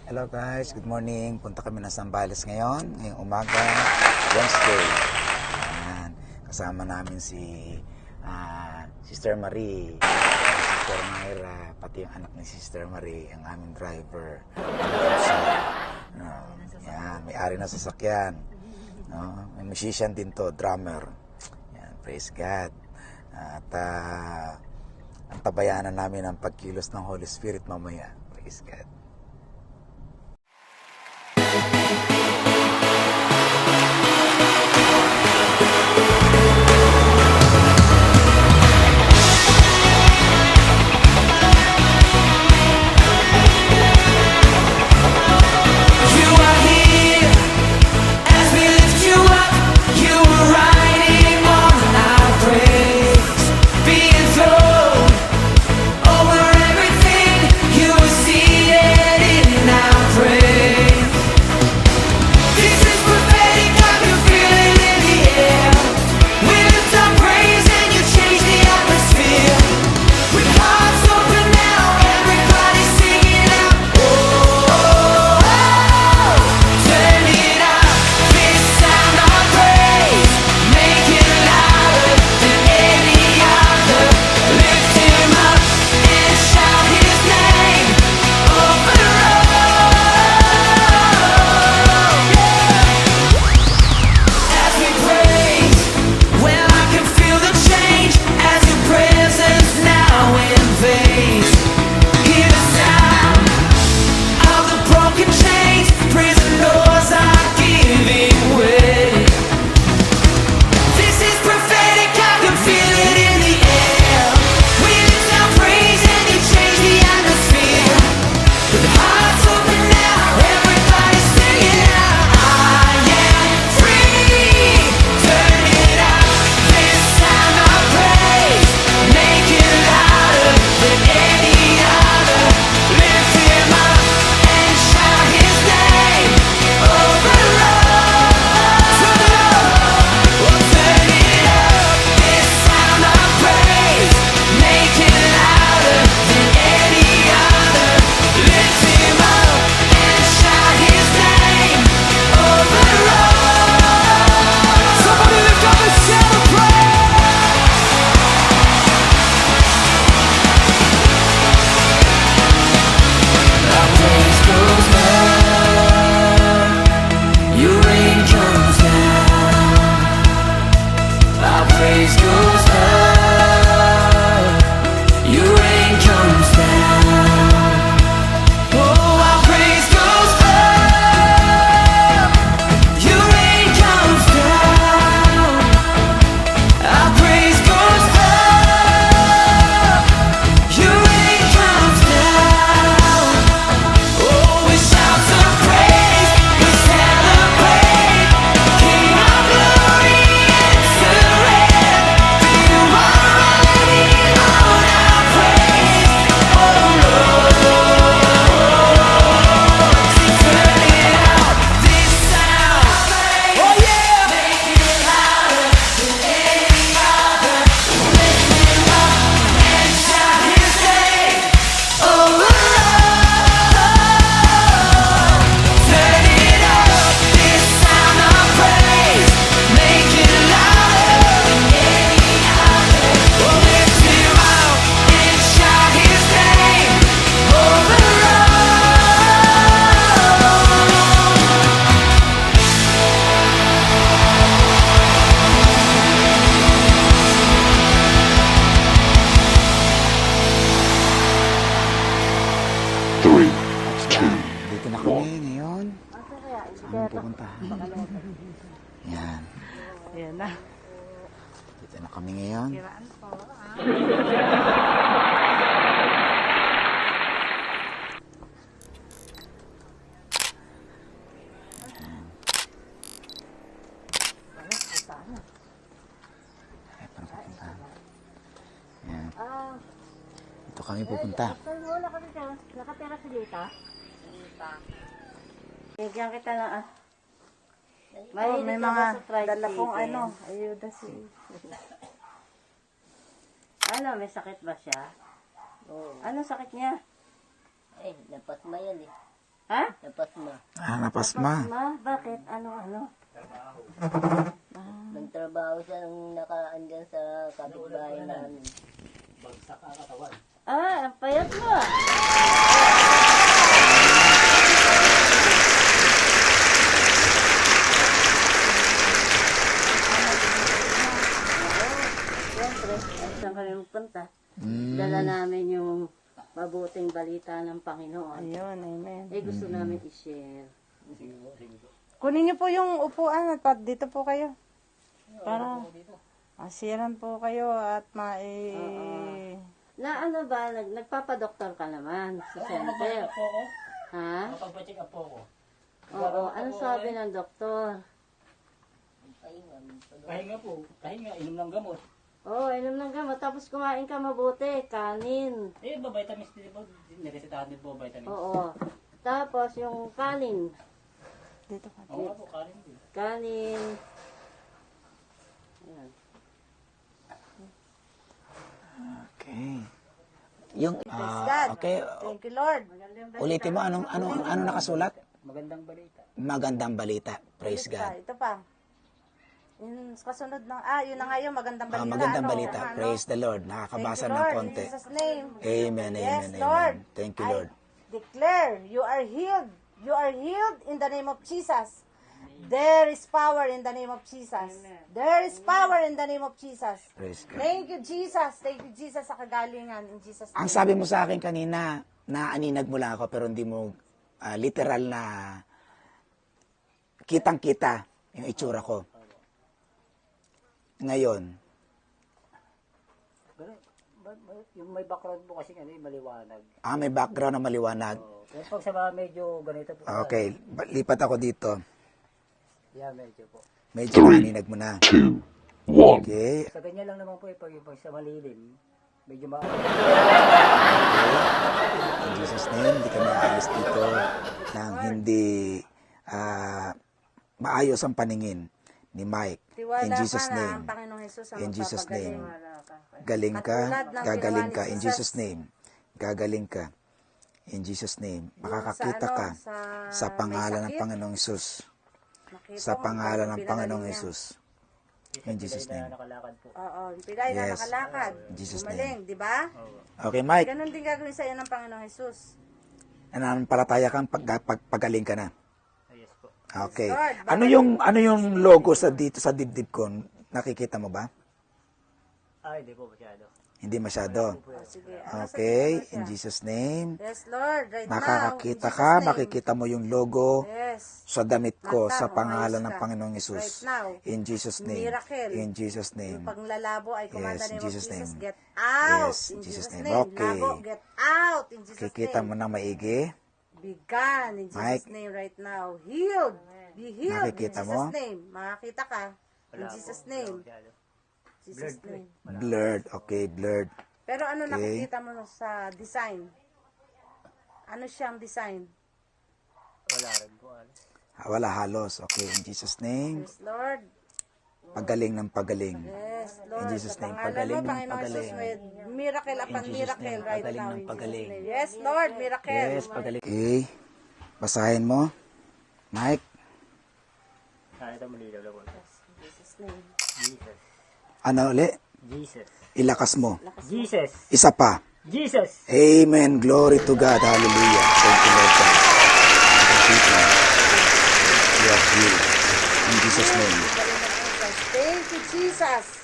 Hello guys, good morning. Punta kami ng Zambales ngayon, ngayong umaga, Wednesday. Ayan. Kasama namin si Sister Marie, Sister Myra, pati yung anak ni Sister Marie, ang aming driver. Yan, may-ari na sasakyan. No? May musician din to, drummer. Yan, praise God. At ang tabayanan namin ang pagkilos ng Holy Spirit mamaya. Praise God. Dito na kami ngayon. Saan pupuntahan? Yan. Ayan na. Dito na kami ngayon. Kiraan po. Yan. Dito kami pupunta. Wala ka dito. Nakatira sa dito. Bigyan kita na may mga dala kong ayuda si. May sakit ba siya? Oo. Ano sakit niya? Dapat ba yan eh? Ha? Napasma. Napasma. Ma, bakit? Ano? Nagtrabaho siya nung nakaandyan sa kapitbahay namin. Ang payat mo ah. Siyempre, saan kami magpunta? Dala namin yung mabuting balita ng Panginoon. Ayun, amen. Gusto namin i-share. Kunin niyo po yung upuan at dito po kayo. Para asiran po kayo at Na ano ba, nagpapadoktor ka naman sa center? Ha? Pagpa-check up po ako. Oo, ano sabi ng doktor? Pahinga po. Pahinga, inom ng gamot. Oo, inom ng gamot, tapos kumain ka mabuti, kanin. Ba vitamins din po? Niresetahan din po vitamins. Oo. Tapos yung kanin. dito ka. Oo nga po, kanin din. Kanin. Ayan. Okay. Yung, God. okay, Thank you, Lord. ulitin mo, anong nakasulat? Magandang balita. Magandang balita. Praise Ito pa, God. ito pa. Yung kasunod ng, yun na nga yun, magandang balita. Magandang Ano? balita. Praise the Lord. Thank Nakakabasa you, ng Lord. In konti. Jesus' name. Amen, Yes, amen, Lord. amen. Thank you, Lord. I declare, you are healed. You are healed in the name of Jesus. There is power in the name of Jesus. There is power in the name of Jesus. Praise God. Thank you, Jesus. Thank you, Jesus, sa kagalingan. In Jesus' Ang name. sabi mo sa akin kanina, naaninag mo lang ako pero hindi mo literal na kitang-kita yung itsura ko. Ngayon, Yung may background po kasi maliwanag. may background na maliwanag. Pero pag sa mga medyo ganito po. Okay, lipat ako dito. Yeah, medyo po. Medyo naaninag mo na. Okay. Sa ganyan lang naman po pag sa malilim, medyo In Jesus' name, hindi kami aalis dito nang hindi maayos ang paningin ni Mike. Tiwala In Jesus' ka na name. ang Panginoong Jesus ang In Jesus' magpapagaling. name. Galing ka, Katulad ng gagaling ginawa ka. ni In Jesus. Jesus' name. Gagaling ka. In Jesus' name. Makakakita ka sa pangalan ng Panginoong Jesus. Sa pangalan ng Panginoong Jesus. In Jesus' name. nakalakad po. Oo, yung pilay na Yes. nakalakad. In Jesus' Gumaling, di ba? Okay, Mike. Ganon din gagawin sa iyo ng Panginoong Jesus. Nananampalataya kang pagaling ka na. Yes po. Okay. Lord, Ano yung logo sa dito sa dibdib ko? Nakikita mo ba? Hindi po masyado. Hindi masyado. Oh, sige. Okay, in Jesus name. Yes, Lord. Right Nakakakita now, in ka, Jesus' name. makikita mo yung logo Yes. sa damit ko Mata, sa pangalan umayos ng ka. Panginoong Yesus. Right now. In Jesus name. Miracle. In Jesus name. Yung paglalabo ay command Yes, the in name of Jesus' Jesus. name. Get out. Yes, in Jesus' name. Okay. Labo, get out. In Jesus' Kikita name. mo na maigi. Began in Jesus' Mike. name right now. Healed. Be healed Nakikita in mo? Jesus' name. Makakita ka. In Jesus' name. Jesus' name. Blurred. Okay, blurred. Pero ano Okay. nakikita mo sa design? Ano siyang design? Wala rin po. Wala halos. Okay, in Jesus' name. Yes, Lord. Pagaling ng pagaling. Yes, Lord. In Jesus' Sa name, pangalan pagaling mo, ng Panginoong pagaling. Jesus, may miracle upon In Jesus' miracle name, right pagaling now. ng In Jesus' pagaling. name. Yes, Lord, miracle. Yes, pagaling. Okay. Basahin mo. Mike. Ito malinaw na po. In Jesus' name. Jesus. Ano ulit? Jesus. Ilakas mo. Jesus. Isa pa. Jesus. Amen. Glory to God. Hallelujah. Thank you, Lord God. You are healed. In Jesus' name. Thank you, Jesus.